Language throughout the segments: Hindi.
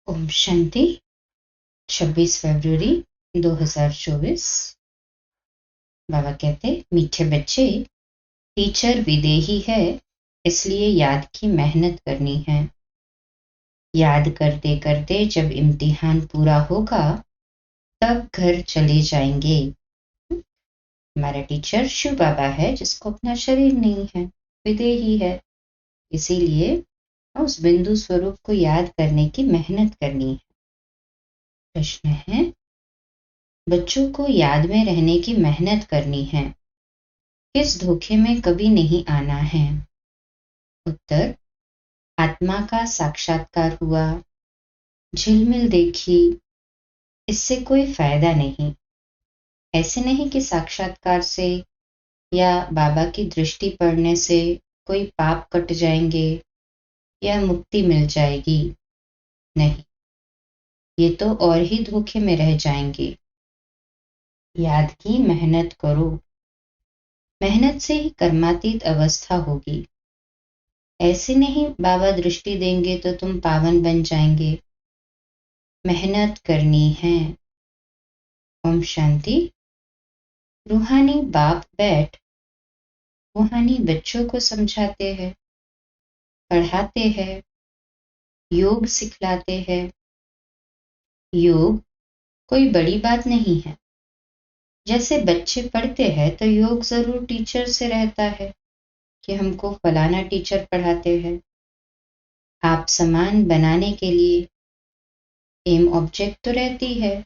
ओम शांति। 26 फरवरी 2024। बाबा कहते, मीठे बच्चे, टीचर विदेही है, इसलिए याद की मेहनत करनी है। याद करते करते जब इम्तिहान पूरा होगा तब घर चले जाएंगे। हमारा टीचर शिव बाबा है, जिसको अपना शरीर नहीं है, विदेही है, इसीलिए उस बिंदु स्वरूप को याद करने की मेहनत करनी है। प्रश्न है, बच्चों को याद में रहने की मेहनत करनी है, किस धोखे में कभी नहीं आना है? उत्तर, आत्मा का साक्षात्कार हुआ, झिलमिल देखी, इससे कोई फायदा नहीं। ऐसे नहीं कि साक्षात्कार से या बाबा की दृष्टि पड़ने से कोई पाप कट जाएंगे या मुक्ति मिल जाएगी। नहीं, ये तो और ही धोखे में रह जाएंगे। याद की मेहनत करो, मेहनत से ही कर्मातीत अवस्था होगी। ऐसे नहीं बाबा दृष्टि देंगे तो तुम पावन बन जाएंगे। मेहनत करनी है। ओम शांति। रूहानी बाप बैठ रूहानी बच्चों को समझाते हैं, पढ़ाते हैं, योग सिखलाते हैं। योग कोई बड़ी बात नहीं है। जैसे बच्चे पढ़ते हैं तो योग जरूर टीचर से रहता है कि हमको फलाना टीचर पढ़ाते हैं। आप समान बनाने के लिए एम ऑब्जेक्ट तो रहती है।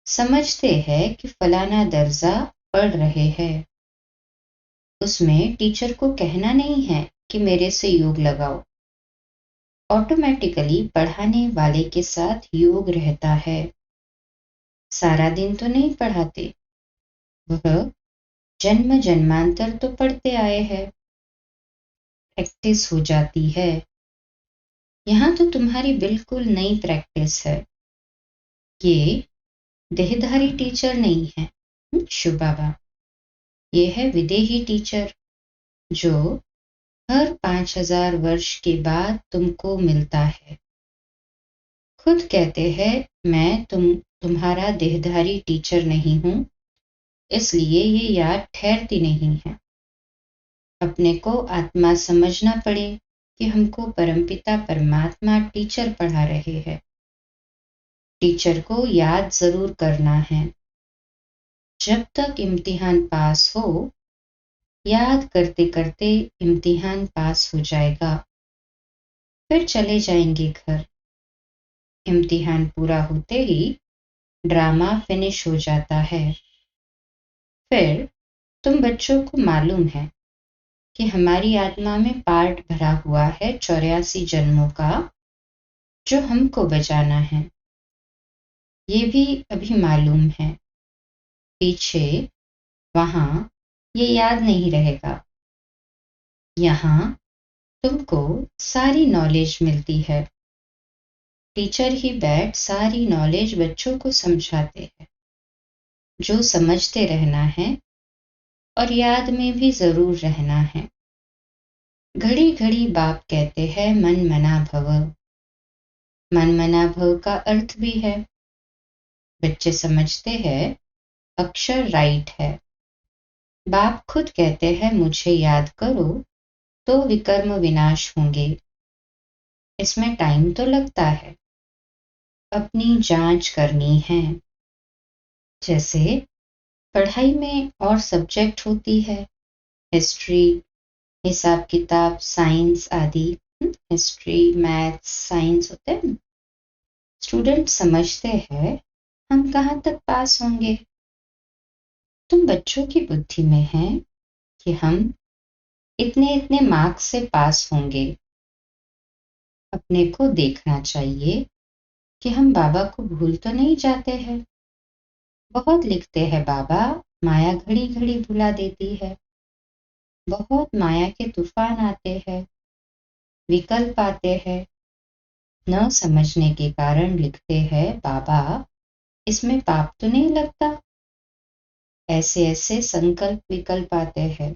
समझते हैं कि फलाना दर्जा पढ़ रहे हैं, उसमें टीचर को कहना नहीं है कि मेरे से योग लगाओ। ऑटोमेटिकली पढ़ाने वाले के साथ योग रहता है। सारा दिन तो नहीं पढ़ाते, वह जन्म जन्मांतर तो पढ़ते आए हैं, प्रैक्टिस हो जाती है। यहाँ तो तुम्हारी बिल्कुल नई प्रैक्टिस है। ये देहधारी टीचर नहीं है शिव बाबा, ये है विदेही टीचर जो हर 5000 वर्ष के बाद तुमको मिलता है। खुद कहते हैं, मैं तुम्हारा देहधारी टीचर नहीं हूं, इसलिए ये याद ठहरती नहीं है। अपने को आत्मा समझना पड़े कि हमको परमपिता परमात्मा टीचर पढ़ा रहे हैं। टीचर को याद जरूर करना है। जब तक इम्तिहान पास हो, याद करते करते इम्तिहान पास हो जाएगा, फिर चले जाएंगे घर। इम्तिहान पूरा होते ही ड्रामा फिनिश हो जाता है। फिर तुम बच्चों को मालूम है कि हमारी आत्मा में पार्ट भरा हुआ है 84 जन्मों का, जो हमको बचाना है। ये भी अभी मालूम है। पीछे वहां ये याद नहीं रहेगा। यहाँ तुमको सारी नॉलेज मिलती है। टीचर ही बैठ सारी नॉलेज बच्चों को समझाते हैं। जो समझते रहना है और याद में भी जरूर रहना है। घड़ी घड़ी बाप कहते हैं, मन मना भव। मन मना भव का अर्थ भी है। बच्चे समझते हैं अक्षर राइट है। बाप खुद कहते हैं, मुझे याद करो तो विकर्म विनाश होंगे। इसमें टाइम तो लगता है, अपनी जांच करनी है। जैसे पढ़ाई में और सब्जेक्ट होती है, हिस्ट्री, हिसाब किताब, साइंस आदि। हिस्ट्री, मैथ्स, साइंस होते हैं। स्टूडेंट समझते हैं हम कहाँ तक पास होंगे। तुम बच्चों की बुद्धि में है कि हम इतने इतने मार्क्स से पास होंगे। अपने को देखना चाहिए कि हम बाबा को भूल तो नहीं जाते हैं। बहुत लिखते हैं बाबा, माया घड़ी घड़ी भुला देती है। बहुत माया के तूफान आते हैं, विकल्प आते हैं। न समझने के कारण लिखते हैं, बाबा इसमें पाप तो नहीं लगता। ऐसे ऐसे संकल्प विकल्प आते हैं।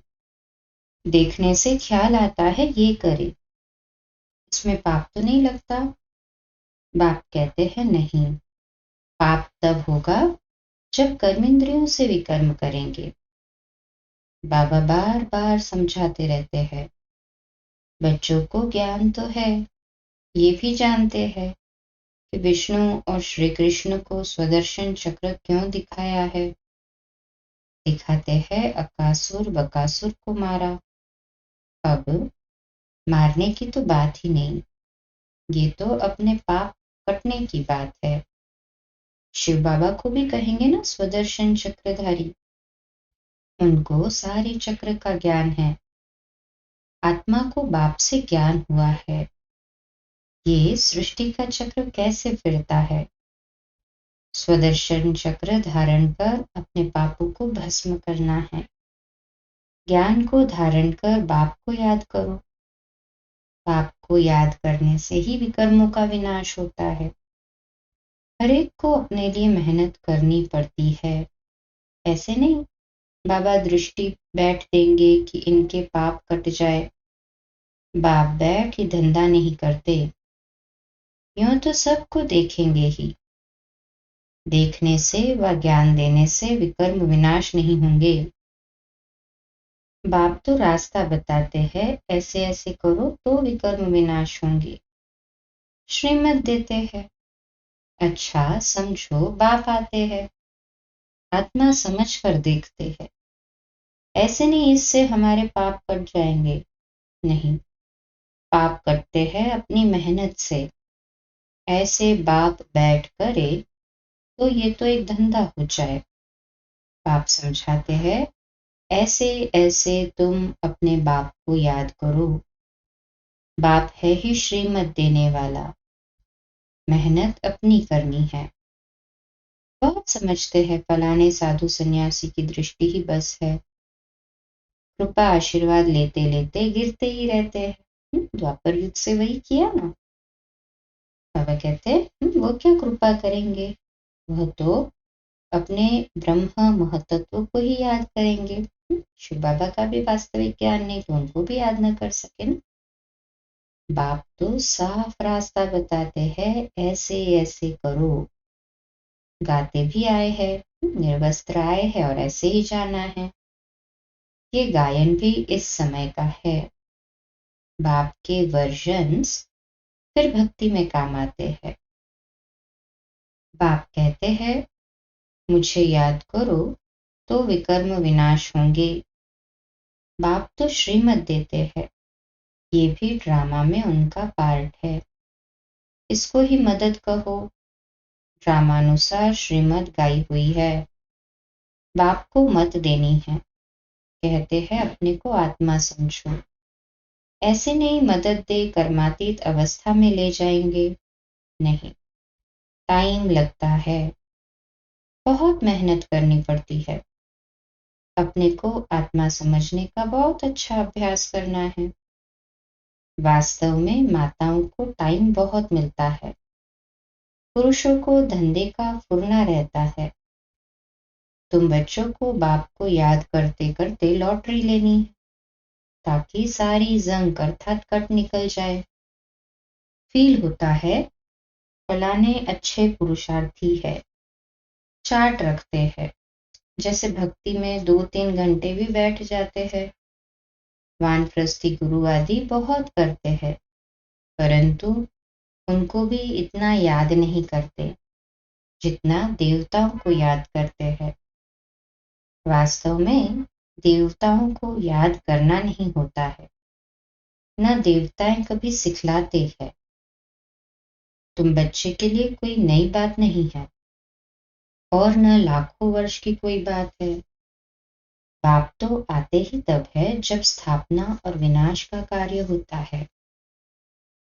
देखने से ख्याल आता है ये करे, इसमें पाप तो नहीं लगता। बाप कहते हैं नहीं, पाप तब होगा जब कर्मेंद्रियों से विकर्म करेंगे। बाबा बार बार समझाते रहते हैं, बच्चों को ज्ञान तो है, ये भी जानते हैं कि विष्णु और श्री कृष्ण को स्वदर्शन चक्र क्यों दिखाया है। दिखाते हैं अकासुर बकासुर को मारा। अब मारने की तो बात ही नहीं, ये तो अपने पाप कटने की बात है। शिव बाबा को भी कहेंगे ना स्वदर्शन चक्रधारी, उनको सारे चक्र का ज्ञान है। आत्मा को बाप से ज्ञान हुआ है, ये सृष्टि का चक्र कैसे फिरता है। स्वदर्शन चक्र धारण कर अपने पापों को भस्म करना है। ज्ञान को धारण कर बाप को याद करो। पाप को याद करने से ही विकर्मों का विनाश होता है। हर एक को अपने लिए मेहनत करनी पड़ती है। ऐसे नहीं बाबा दृष्टि बैठ देंगे कि इनके पाप कट जाए। बाप बैठ ही धंधा नहीं करते, यूं तो सबको देखेंगे ही। देखने से व ज्ञान देने से विकर्म विनाश नहीं होंगे। बाप तो रास्ता बताते हैं, ऐसे ऐसे करो तो विकर्म विनाश होंगे। श्रीमत देते हैं, अच्छा समझो बाप आते हैं, आत्मा समझ कर देखते हैं। ऐसे नहीं इससे हमारे पाप कट जाएंगे, नहीं, पाप कटते हैं अपनी मेहनत से। ऐसे बाप बैठ करे तो ये तो एक धंधा हो जाए। बाप समझाते हैं, ऐसे ऐसे तुम अपने बाप को याद करो। बाप है ही श्रीमत देने वाला, मेहनत अपनी करनी है। बहुत समझते हैं फलाने साधु सन्यासी की दृष्टि ही बस है, कृपा आशीर्वाद लेते लेते गिरते ही रहते हैं। द्वापर युग से वही किया ना। बाबा कहते हैं, वो क्या कृपा करेंगे, वह तो अपने ब्रह्म महतत्व को ही याद करेंगे। शिव बाबा का भी वास्तविक ज्ञान नहीं तो उनको भी याद न कर सके ना। बाप तो साफ रास्ता बताते हैं, ऐसे ऐसे करो। गाते भी आए हैं, निर्वस्त्र आए हैं और ऐसे ही जाना है। ये गायन भी इस समय का है। बाप के वर्जन्स फिर भक्ति में काम आते हैं। बाप कहते हैं, मुझे याद करो तो विकर्म विनाश होंगे। बाप तो श्रीमत देते हैं, ये भी ड्रामा में उनका पार्ट है। इसको ही मदद कहो। ड्रामानुसार श्रीमत गाई हुई है, बाप को मत देनी है। कहते हैं अपने को आत्मा समझो। ऐसे नहीं मदद दे कर्मातीत अवस्था में ले जाएंगे, नहीं, टाइम लगता है, बहुत मेहनत करनी पड़ती है। अपने को आत्मा समझने का बहुत अच्छा अभ्यास करना है। वास्तव में माताओं को टाइम बहुत मिलता है, पुरुषों को धंधे का फुरना रहता है। तुम बच्चों को बाप को याद करते करते लॉटरी लेनी है, ताकि सारी जंग अर्थात कट निकल जाए। फील होता है फलाने अच्छे पुरुषार्थी है, चार्ट रखते हैं, जैसे भक्ति में 2-3 घंटे भी बैठ जाते हैं। वानप्रस्थी गुरु आदि बहुत करते हैं, परंतु उनको भी इतना याद नहीं करते जितना देवताओं को याद करते हैं। वास्तव में देवताओं को याद करना नहीं होता है, न देवताएं कभी सिखलाते हैं। तुम बच्चे के लिए कोई नई बात नहीं है और न लाखों वर्ष की कोई बात है। बाप तो आते ही तब है जब स्थापना और विनाश का कार्य होता है।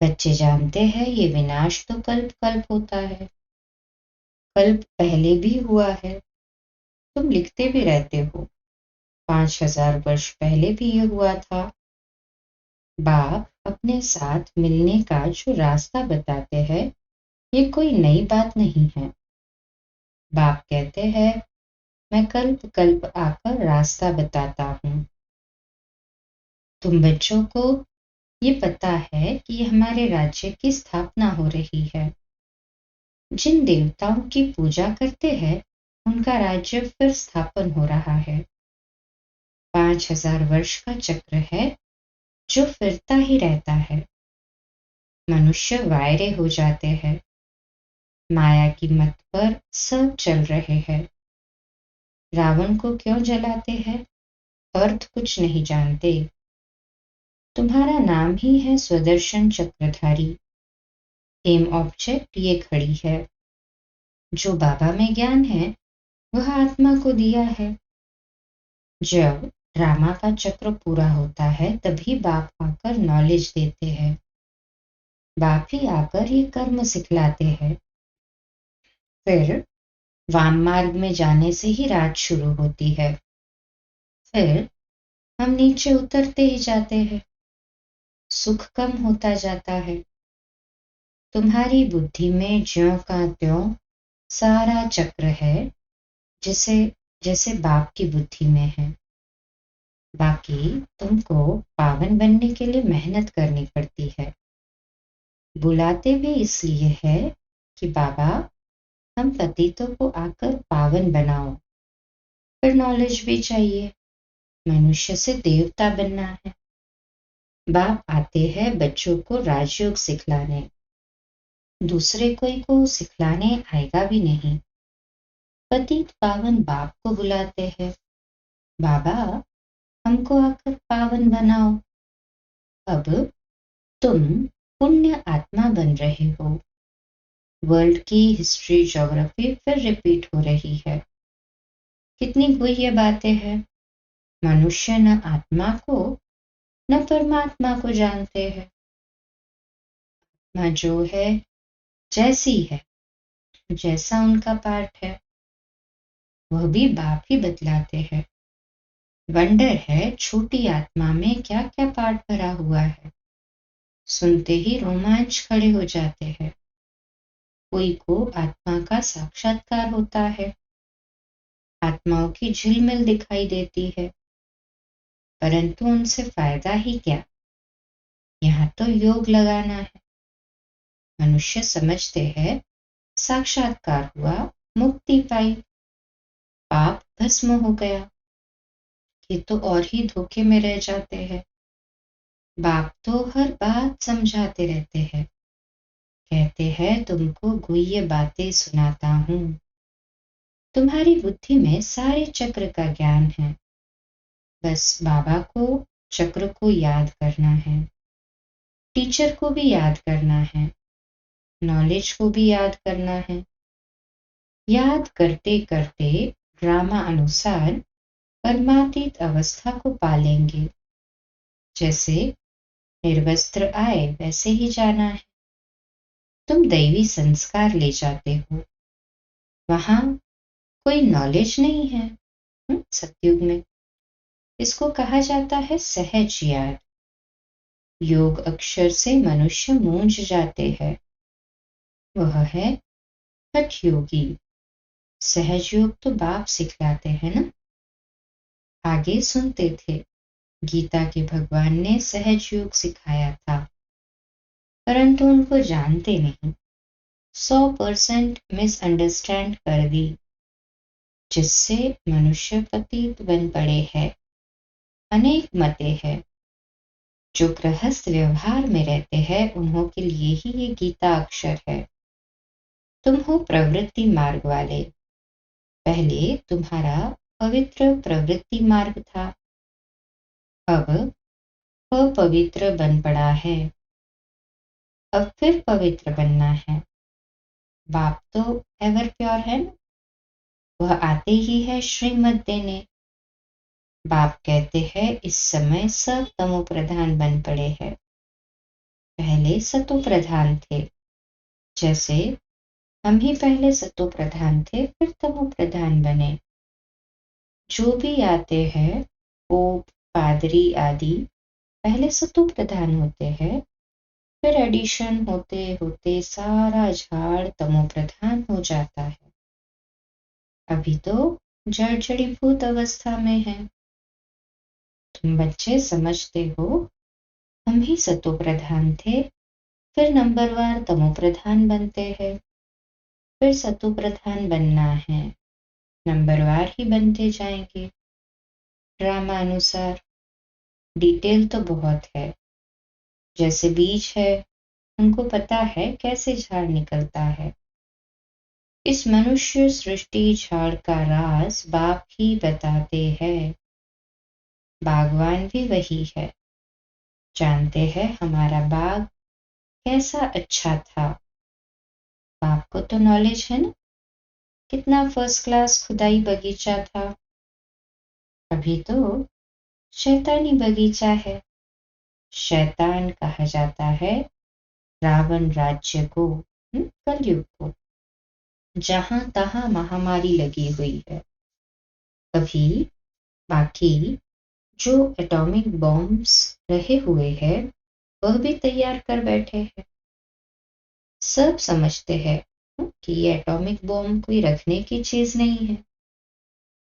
बच्चे जानते हैं ये विनाश तो कल्प कल्प होता है, कल्प पहले भी हुआ है। तुम लिखते भी रहते हो, 5000 वर्ष पहले भी ये हुआ था। बाप अपने साथ मिलने का जो रास्ता बताते हैं, ये कोई नई बात नहीं है। बाप कहते हैं, मैं कल्प कल्प आकर रास्ता बताता हूँ। तुम बच्चों को ये पता है कि हमारे राज्य की स्थापना हो रही है। जिन देवताओं की पूजा करते हैं उनका राज्य फिर स्थापन हो रहा है। 5000 वर्ष का चक्र है जो फिरता ही रहता है। मनुष्य वायरे हो जाते हैं। माया की मत पर सब चल रहे हैं। रावण को क्यों जलाते हैं? अर्थ कुछ नहीं जानते। तुम्हारा नाम ही है स्वदर्शन चक्रधारी। एम ऑब्जेक्ट ये खड़ी है। जो बाबा में ज्ञान है वह आत्मा को दिया है। जब ड्रामा का चक्र पूरा होता है तभी बाप आकर नॉलेज देते हैं। बाप ही आकर ये कर्म सिखलाते हैं। फिर वाम मार्ग में जाने से ही रात शुरू होती है। फिर हम नीचे उतरते ही जाते हैं। सुख कम होता जाता है। तुम्हारी बुद्धि में ज्यों का त्यों सारा चक्र है जिसे जैसे बाप की बुद्धि में है। बाकी तुमको पावन बनने के लिए मेहनत करनी पड़ती है। बुलाते भी इसलिए है कि बाबा हम पतितों को आकर पावन बनाओ। फिर नॉलेज भी चाहिए। मनुष्य से देवता बनना है। बाप आते हैं बच्चों को राजयोग सिखलाने। दूसरे कोई को सिखलाने आएगा भी नहीं। पतित पावन बाप को बुलाते हैं। बाबा हमको आकर पावन बनाओ। अब तुम पुण्य आत्मा बन रहे हो। वर्ल्ड की हिस्ट्री ज्योग्राफी फिर रिपीट हो रही है। कितनी गुह्य बातें हैं। मनुष्य न आत्मा को न परमात्मा को जानते हैं। आत्मा जो है जैसी है, जैसा उनका पार्ट है वह भी बाप ही बतलाते हैं। वंडर है छोटी आत्मा में क्या क्या पार्ट भरा हुआ है। सुनते ही रोमांच खड़े हो जाते हैं। कोई को आत्मा का साक्षात्कार होता है। आत्माओं की झिलमिल दिखाई देती है। परंतु उनसे फायदा ही क्या। यहाँ तो योग लगाना है। मनुष्य समझते हैं साक्षात्कार हुआ, मुक्ति पाई, पाप भस्म हो गया। ये तो और ही धोखे में रह जाते हैं। बाप तो हर बात समझाते रहते हैं। कहते हैं तुमको गुह्य बातें सुनाता हूँ। तुम्हारी बुद्धि में सारे चक्र का ज्ञान है। बस बाबा को चक्र को याद करना है। टीचर को भी याद करना है। नॉलेज को भी याद करना है। याद करते करते ड्रामा अनुसार परमातीत अवस्था को पालेंगे। जैसे निर्वस्त्र आए वैसे ही जाना है। तुम दैवी संस्कार ले जाते हो। वहां कोई नॉलेज नहीं है। सतयुग में इसको कहा जाता है सहज याद। योग अक्षर से मनुष्य मूंझ जाते हैं। वह है हठ योगी। सहज योग तो बाप सिखलाते हैं ना। आगे सुनते थे गीता के भगवान ने सहज योग सिखाया था, परंतु उनको जानते नहीं। 100% मिसअंडरस्टैंड कर दी, जिससे मनुष्य पतित बन पड़े हैं। अनेक मतें हैं। जो गृहस्थ व्यवहार में रहते हैं उन्हों के लिए ही ये गीता अक्षर है। तुम हो प्रवृत्ति मार्ग वाले। पहले तुम्हारा पवित्र प्रवृत्ति मार्ग था, अब अपवित्र बन पड़ा है। अब फिर पवित्र बनना है। बाप तो एवर प्योर है ना। वह आते ही है श्रीमत देने। बाप कहते हैं इस समय सब तमो प्रधान बन पड़े हैं। पहले सतो प्रधान थे। जैसे हम ही पहले सतो प्रधान थे फिर तमो प्रधान बने। जो भी आते हैं पोप पादरी आदि पहले सतो प्रधान होते हैं, फिर एडिशन होते होते सारा झाड़ तमो प्रधान हो जाता है। अभी तो जड़ जड़ीभूत अवस्था में है। तुम बच्चे समझते हो हम ही सतो प्रधान थे, फिर नंबरवार तमो प्रधान बनते हैं। फिर सतु प्रधान बनना है, नंबरवार ही बनते जाएंगे। ड्रामा अनुसार डिटेल तो बहुत है, जैसे बीज है, उनको पता है कैसे झाड़ निकलता है। इस मनुष्य सृष्टि झाड़ का राज बाप ही बताते हैं। बागवान भी वही है, जानते हैं हमारा बाग कैसा अच्छा था। बाप को तो नॉलेज है ना, कितना फर्स्ट क्लास खुदाई बगीचा था। अभी तो शैतानी बगीचा है। शैतान कहा जाता है रावण राज्य को, कलयुग को, जहां तहां महामारी लगी हुई है। अभी बाकी जो एटॉमिक बॉम्ब्स रहे हुए हैं वह भी तैयार कर बैठे हैं। सब समझते हैं कि ये एटॉमिक बॉम्ब कोई रखने की चीज नहीं है,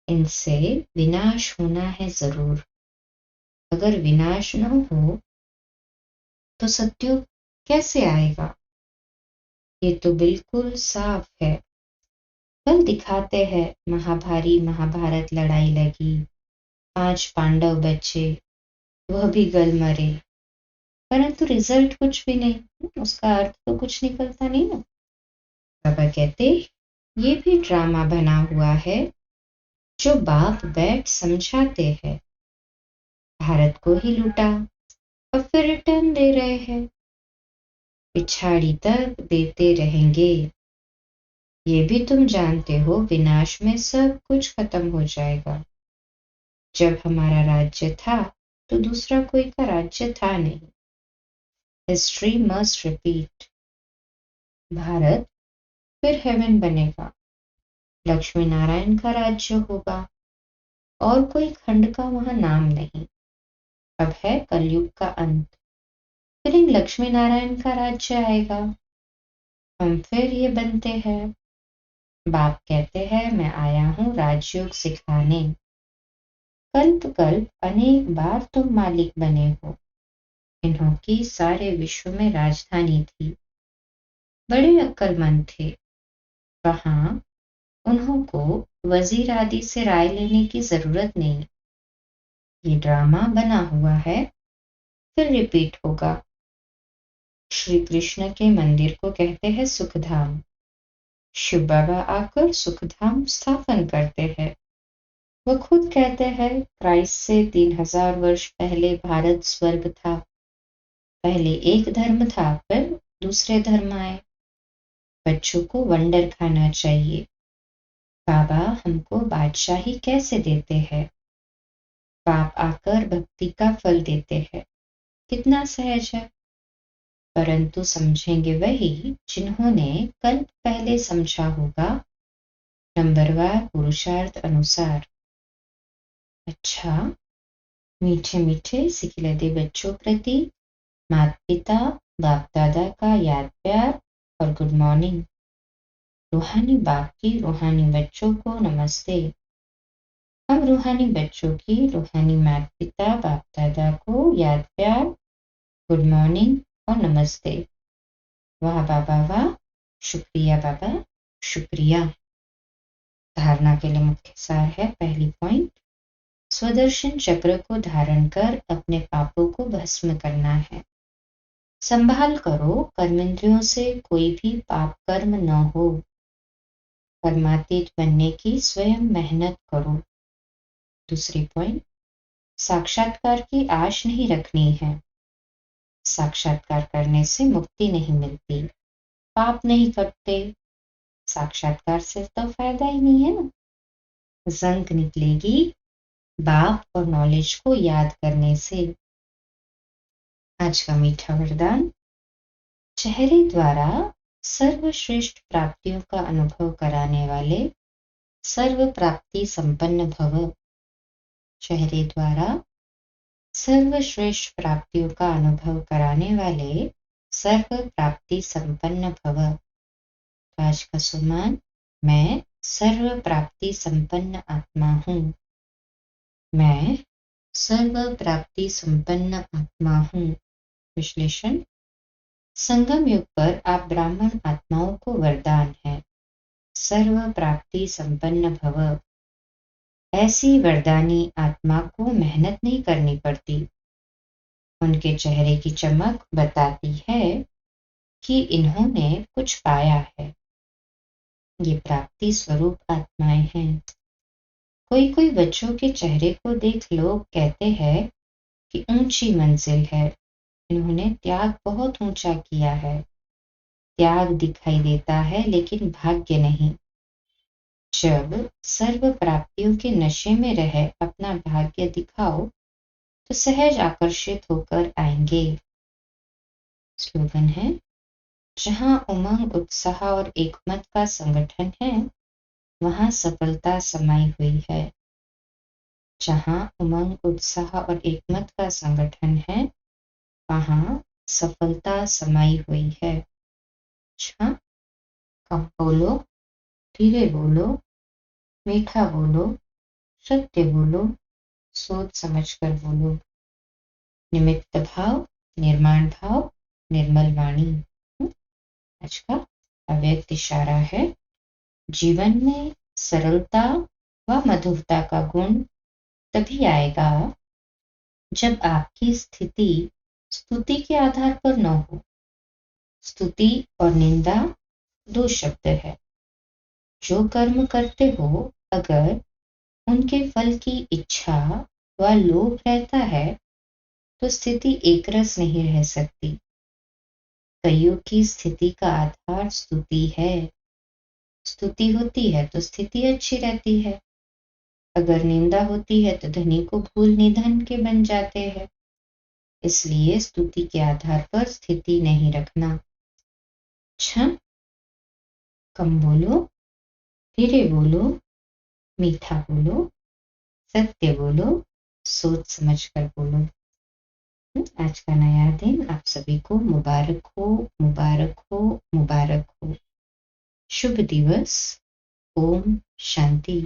इनसे विनाश होना है जरूर। अगर विनाश न हो तो सत्युग कैसे आएगा? ये तो बिल्कुल साफ है। कल दिखाते हैं महाभारी महाभारत लड़ाई लगी, 5 पांडव बचे, वह भी गल मरे, परंतु रिजल्ट कुछ भी नहीं, उसका अर्थ तो कुछ निकलता नहीं ना। बाबा कहते ये भी ड्रामा बना हुआ है, जो बाप बैठ समझाते हैं। भारत को ही लूटा, अब फिर रिटर्न दे रहे हैं, पिछाड़ी तक देते रहेंगे। ये भी तुम जानते हो विनाश में सब कुछ खत्म हो जाएगा। जब हमारा राज्य था तो दूसरा कोई का राज्य था नहीं। History must repeat. भारत फिर हेवन बनेगा, लक्ष्मी नारायण का राज्य होगा, और कोई खंड का वहां नाम नहीं। अब है कलयुग का अंत, फिर इन लक्ष्मी नारायण का राज्य आएगा, हम फिर ये बनते हैं। बाप कहते हैं मैं आया हूं राजयोग सिखाने। कल्प कल्प अनेक बार तुम मालिक बने हो। इन्हों की सारे विश्व में राजधानी थी, बड़े अक्लमंद थे। कहाँ उन्हों को वजीर आदि से राय लेने की जरूरत नहीं। ये ड्रामा बना हुआ है, फिर रिपीट होगा। श्री कृष्ण के मंदिर को कहते हैं सुखधाम। शिव बाबा आकर सुखधाम स्थापन करते हैं। वह खुद कहते हैं क्राइस्ट से 3000 वर्ष पहले भारत स्वर्ग था। पहले एक धर्म था, फिर दूसरे धर्म आए। बच्चों को वंडर खाना चाहिए। बाबा हमको बादशाही कैसे देते हैं? बाप आकर भक्ति का फल देते हैं, कितना सहज है। परंतु समझेंगे वही जिन्होंने कल्प पहले समझा होगा, नंबरवार पुरुषार्थ अनुसार। अच्छा, मीठे मीठे सिखिलते बच्चों प्रति माता पिता बाप दादा का याद प्यार और गुड मॉर्निंग। रूहानी बाप की रूहानी बच्चों को नमस्ते। हम रूहानी बच्चों की रूहानी माता पिता बाप दादा को याद प्यार, गुड मॉर्निंग और नमस्ते। वाह बाबा वाह, शुक्रिया बाबा, शुक्रिया। धारणा के लिए मुख्य सार है, पहली पॉइंट, स्वदर्शन चक्र को धारण कर अपने पापों को भस्म करना है। संभाल करो कर्मेंद्रियों से कोई भी पाप कर्म न हो। परमातीत बनने की स्वयं मेहनत करो। दूसरी पॉइंट, साक्षात्कार की आश नहीं रखनी है। साक्षात्कार करने से मुक्ति नहीं मिलती, पाप नहीं कटते, साक्षात्कार से तो फायदा ही नहीं है ना। जंग निकलेगी बाप और नॉलेज को याद करने से। आज का मीठा वरदान, चेहरे द्वारा सर्वश्रेष्ठ प्राप्तियों का अनुभव कराने वाले सर्व प्राप्ति संपन्न भव। चेहरे द्वारा सर्वश्रेष्ठ प्राप्तियों का अनुभव कराने वाले सर्व प्राप्ति संपन्न भव। आज का सुमान, मैं सर्व प्राप्ति संपन्न आत्मा हूँ। मैं सर्व प्राप्ति संपन्न आत्मा हूँ। विश्लेषण, संगम युग पर आप ब्राह्मण आत्माओं को वरदान है, सर्व प्राप्ति संपन्न भव। ऐसी वरदानी आत्मा को मेहनत नहीं करनी पड़ती। उनके चेहरे की चमक बताती है कि इन्होंने कुछ पाया है। ये प्राप्ति स्वरूप आत्माएं हैं। कोई कोई बच्चों के चेहरे को देख लोग कहते हैं कि ऊंची मंजिल है, इन्होंने त्याग बहुत ऊंचा किया है। त्याग दिखाई देता है लेकिन भाग्य नहीं। जब सर्व प्राप्तियों के नशे में रहे अपना भाग्य दिखाओ तो सहज आकर्षित होकर आएंगे। स्लोगन है, जहां उमंग उत्साह और एकमत का संगठन है वहां सफलता समाई हुई है। जहां उमंग उत्साह और एकमत का संगठन है वहां सफलता समाई हुई है। अच्छा, कम बोलो, धीरे बोलो, मीठा बोलो, सत्य बोलो, सोच समझ कर बोलो। निमित्त भाव, निर्माण भाव, निर्मल वाणी। आज का अव्यक्त इशारा है, जीवन में सरलता व मधुरता का गुण तभी आएगा जब आपकी स्थिति स्तुति के आधार पर न हो। स्तुति और निंदा दो शब्द है। जो कर्म करते हो अगर उनके फल की इच्छा व लोभ रहता है तो स्थिति एकरस नहीं रह सकती। कईयों की स्थिति का आधार स्तुति है। स्तुति होती है तो स्थिति अच्छी रहती है। अगर निंदा होती है तो धनी को भूल निधन के बन जाते हैं। इसलिए स्तुति के आधार पर स्थिति नहीं रखना। अच्छा, कम बोलो, धीरे बोलो, मीठा बोलो, सत्य बोलो, सोच समझ कर बोलो। आज का नया दिन आप सभी को मुबारक हो, मुबारक हो, मुबारक हो। शुभ दिवस। ओम शांति।